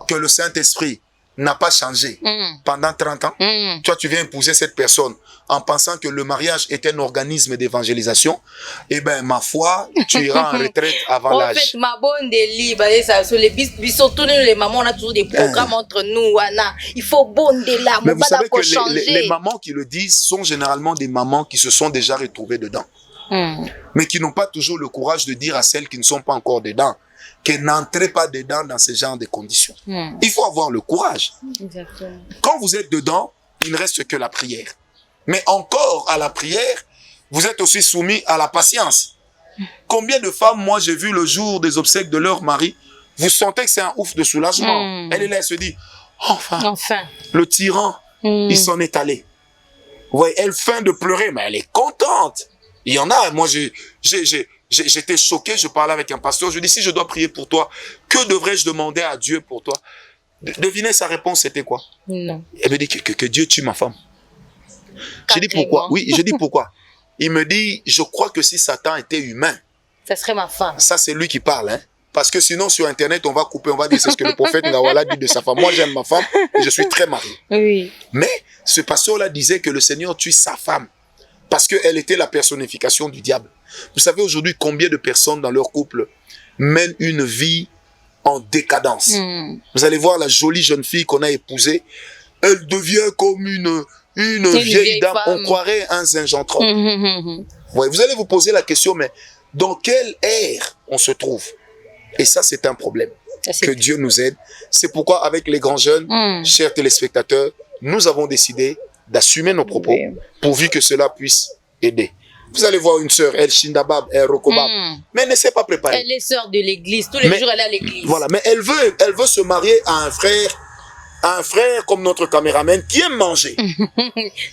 que le Saint-Esprit n'a pas changé pendant 30 ans. Toi, tu viens épouser cette personne en pensant que le mariage est un organisme d'évangélisation. Eh bien, ma foi, tu iras en retraite avant l'âge. En fait, ma bonne délire, sur les mamans, on a toujours des programmes entre nous, Anna. Il faut bonne délire. Mais vous savez que les mamans qui le disent sont généralement des mamans qui se sont déjà retrouvées dedans. Mais qui n'ont pas toujours le courage de dire à celles qui ne sont pas encore dedans qu'elles n'entrent pas dedans dans ce genre de conditions. Il faut avoir le courage. Exactement. Quand vous êtes dedans, il ne reste que la prière. Mais encore à la prière, vous êtes aussi soumis à la patience. Combien de femmes, moi j'ai vu le jour des obsèques de leur mari, vous sentez que c'est un ouf de soulagement. Elle est là, elle se dit, enfin. Le tyran, il s'en est allé. Vous voyez, elle feint de pleurer, mais elle est contente. Il y en a, moi j'étais choqué, je parlais avec un pasteur, je lui dis, si je dois prier pour toi, que devrais-je demander à Dieu pour toi? Devinez sa réponse, c'était quoi? Non. Elle me dit que Dieu tue ma femme. J'ai dit pourquoi? Oui, j'ai dit pourquoi? Il me dit, je crois que si Satan était humain, ça serait ma femme. Ça, c'est lui qui parle, hein. Parce que sinon, sur Internet, on va couper, on va dire, c'est ce que le prophète Ngawala dit de sa femme. Moi, j'aime ma femme et je suis très marié. Oui. Mais ce pasteur-là disait que le Seigneur tue sa femme parce qu'elle était la personnification du diable. Vous savez aujourd'hui combien de personnes dans leur couple mènent une vie en décadence. Vous allez voir la jolie jeune fille qu'on a épousée, elle devient comme une vieille dame, on croirait un zinjantrop. Ouais, vous allez vous poser la question, mais dans quelle ère on se trouve? Et ça, c'est un problème. Que Dieu nous aide. C'est pourquoi, avec les grands jeunes, chers téléspectateurs, nous avons décidé d'assumer nos propos, pourvu que cela puisse aider. Vous allez voir une sœur, elle Shindabab, elle Rokobab, mais elle ne s'est pas préparée. Elle est sœur de l'église, tous les jours elle est à l'église. Voilà, mais elle veut se marier à un frère comme notre caméraman qui aime manger.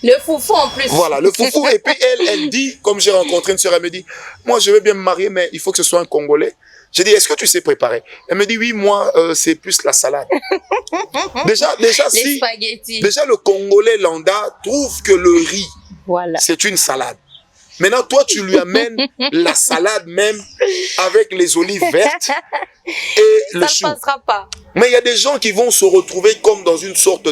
Le foufou en plus. Voilà, le foufou. Et puis elle dit, comme j'ai rencontré une sœur, elle me dit, moi je veux bien me marier, mais il faut que ce soit un Congolais. J'ai dit, est-ce que tu sais préparer? Elle me dit, oui, moi, c'est plus la salade. Déjà, le Congolais lambda trouve que le riz, c'est une salade. Maintenant, toi, tu lui amènes la salade même avec les olives vertes et le chou. Ça ne passera pas. Mais il y a des gens qui vont se retrouver comme dans une sorte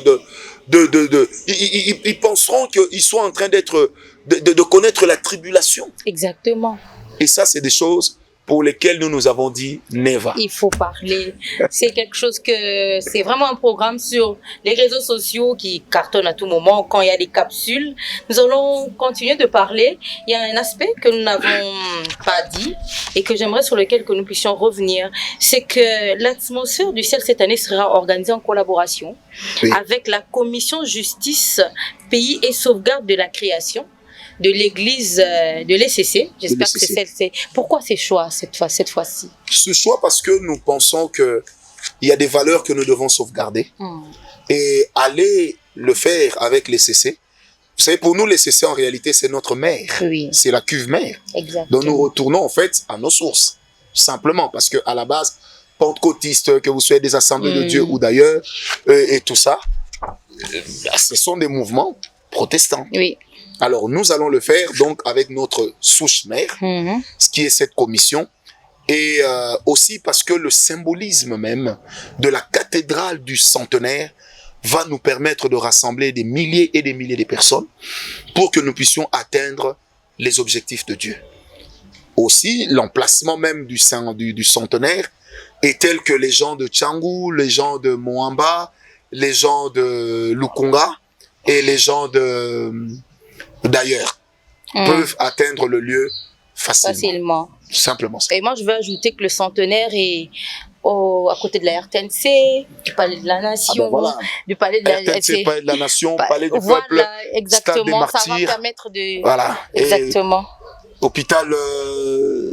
ils penseront qu'ils sont en train de connaître la tribulation. Exactement. Et ça, c'est des choses pour lesquelles nous avons dit never. Il faut parler. C'est quelque chose que c'est vraiment un programme sur les réseaux sociaux qui cartonne à tout moment quand il y a des capsules. Nous allons continuer de parler. Il y a un aspect que nous n'avons pas dit et que j'aimerais sur lequel que nous puissions revenir. C'est que l'atmosphère du ciel cette année sera organisée en collaboration avec la commission justice, pays et sauvegarde de la création de l'église de l'ECC. J'espère que c'est. Pourquoi ces choix cette fois-ci? Ce choix parce que nous pensons que il y a des valeurs que nous devons sauvegarder. Et aller le faire avec les CC. Vous savez, pour nous, les CC, en réalité, c'est notre mère. Oui. C'est la cuve mère. Exactement. Donc, nous retournons, en fait, à nos sources. Simplement, parce que à la base, pentecôtistes, que vous soyez des assemblées de Dieu ou d'ailleurs, et tout ça, ce sont des mouvements protestants. Oui. Alors, nous allons le faire, donc, avec notre souche mère, ce qui est cette commission. Et aussi parce que le symbolisme même de la cathédrale du centenaire va nous permettre de rassembler des milliers et des milliers de personnes pour que nous puissions atteindre les objectifs de Dieu. Aussi, l'emplacement même du centenaire est tel que les gens de Tchangou, les gens de Moamba, les gens de Lukunga et les gens d'ailleurs peuvent atteindre le lieu facilement. Simplement ça. Et moi, je veux ajouter que le centenaire est à côté de la RTNC, du Palais de la Nation, du Palais de la RTNC, Palais de la Nation, Palais du voilà, Peuple, exactement, Stade des Martyrs, ça va permettre de... Voilà. Exactement. Et hôpital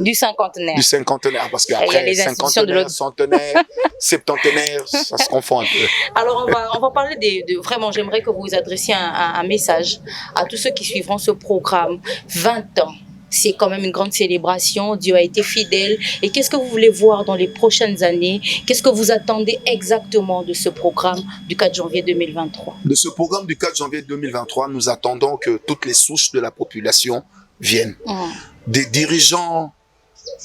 du cinquantenaire. Du cinquantenaire, parce qu'après, cinquantenaire, centenaire, septantenaire, ça se confond un peu. Alors, on va parler vraiment, j'aimerais que vous adressiez un message à tous ceux qui suivront ce programme. 20 ans. C'est quand même une grande célébration. Dieu a été fidèle. Et qu'est-ce que vous voulez voir dans les prochaines années? Qu'est-ce que vous attendez exactement de ce programme du 4 janvier 2023? De ce programme du 4 janvier 2023, nous attendons que toutes les souches de la population viennent. Des dirigeants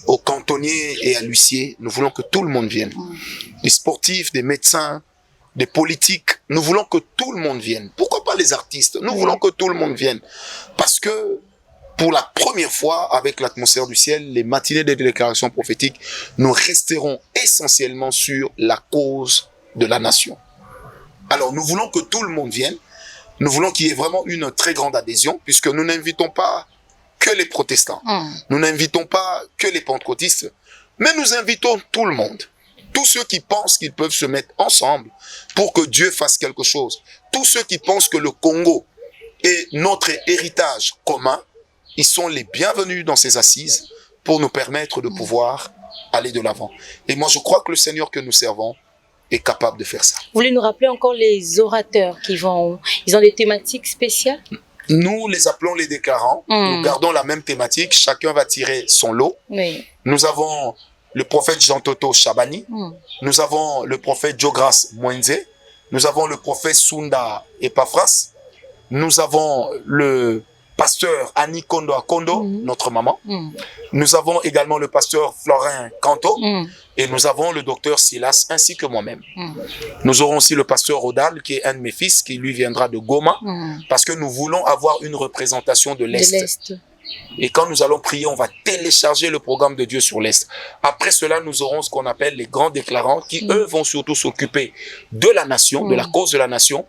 aux cantonniers et à l'huissier, nous voulons que tout le monde vienne. Des sportifs, des médecins, des politiques, nous voulons que tout le monde vienne. Pourquoi pas les artistes? Nous voulons que tout le monde vienne. Parce que pour la première fois, avec l'atmosphère du ciel, les matinées des déclarations prophétiques, nous resterons essentiellement sur la cause de la nation. Alors, nous voulons que tout le monde vienne. Nous voulons qu'il y ait vraiment une très grande adhésion, puisque nous n'invitons pas que les protestants. Nous n'invitons pas que les pentecôtistes, mais nous invitons tout le monde. Tous ceux qui pensent qu'ils peuvent se mettre ensemble pour que Dieu fasse quelque chose. Tous ceux qui pensent que le Congo est notre héritage commun, ils sont les bienvenus dans ces assises pour nous permettre de pouvoir aller de l'avant. Et moi, je crois que le Seigneur que nous servons est capable de faire ça. Vous voulez nous rappeler encore les orateurs qui vont... Ils ont des thématiques spéciales? Nous les appelons les déclarants. Nous gardons la même thématique. Chacun va tirer son lot. Oui. Nous avons le prophète Jean-Toto Chabani. Nous avons le prophète Jogras Mwenze. Nous avons le prophète Sunda Epaphras. Nous avons le pasteur Annie Kondo Akondo, notre maman. Nous avons également le pasteur Florin Kanto. Et nous avons le docteur Silas ainsi que moi-même. Nous aurons aussi le pasteur Rodal, qui est un de mes fils, qui lui viendra de Goma, parce que nous voulons avoir une représentation de l'Est. Et quand nous allons prier, on va télécharger le programme de Dieu sur l'Est. Après cela, nous aurons ce qu'on appelle les grands déclarants, qui eux vont surtout s'occuper de la nation, de la cause de la nation.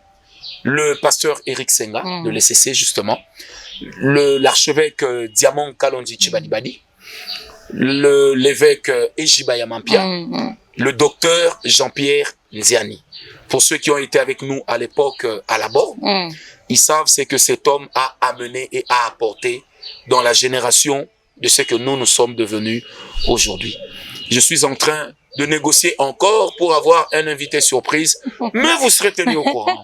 Le pasteur Eric Senga, de l'ECC justement. L'archevêque Diamant Kalonji Chibadibadi. L'évêque Ejibaya Mampia, le docteur Jean-Pierre Nziani. Pour ceux qui ont été avec nous à l'époque à la Borne, ils savent ce que cet homme a amené et a apporté dans la génération de ce que nous sommes devenus aujourd'hui. Je suis en train de négocier encore pour avoir un invité surprise, mais vous serez tenus au courant.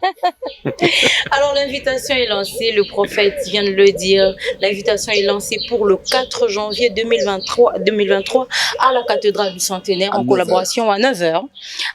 Alors l'invitation est lancée, le prophète vient de le dire, l'invitation est lancée pour le 4 janvier 2023 à la cathédrale du centenaire en collaboration à 9h.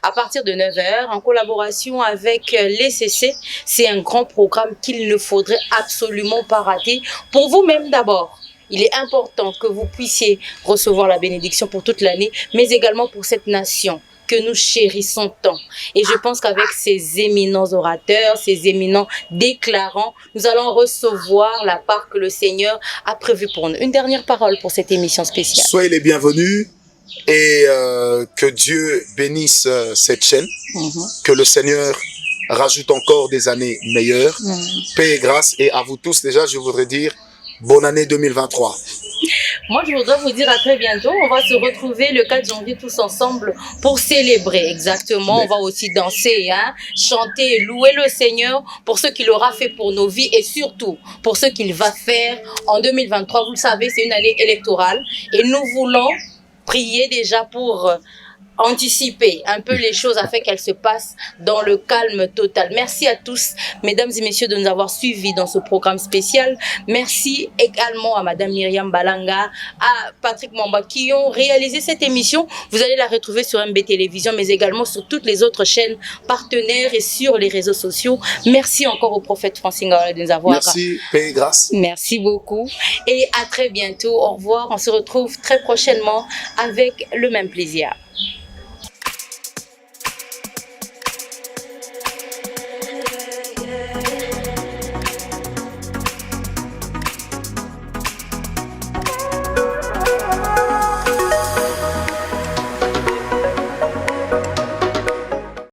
À partir de 9h, en collaboration avec l'ECC, c'est un grand programme qu'il ne faudrait absolument pas rater. Pour vous-même d'abord. Il est important que vous puissiez recevoir la bénédiction pour toute l'année, mais également pour cette nation que nous chérissons tant. Et je pense qu'avec ces éminents orateurs, ces éminents déclarants, nous allons recevoir la part que le Seigneur a prévue pour nous. Une dernière parole pour cette émission spéciale. Soyez les bienvenus et que Dieu bénisse cette chaîne, que le Seigneur rajoute encore des années meilleures, paix et grâce. Et à vous tous déjà, je voudrais dire bonne année 2023. Moi, je voudrais vous dire à très bientôt. On va se retrouver le 4 janvier tous ensemble pour célébrer. Exactement. On va aussi danser, chanter, louer le Seigneur pour ce qu'il aura fait pour nos vies et surtout pour ce qu'il va faire en 2023. Vous le savez, c'est une année électorale et nous voulons prier déjà pour anticiper un peu les choses afin qu'elles se passent dans le calme total. Merci à tous, mesdames et messieurs, de nous avoir suivis dans ce programme spécial. Merci également à madame Myriam Balanga, à Patrick Mamba qui ont réalisé cette émission. Vous allez la retrouver sur MB Télévision, mais également sur toutes les autres chaînes partenaires et sur les réseaux sociaux. Merci encore au prophète Francine Ngaola de nous avoir. Merci, paix et grâce. Merci beaucoup et à très bientôt. Au revoir. On se retrouve très prochainement avec le même plaisir.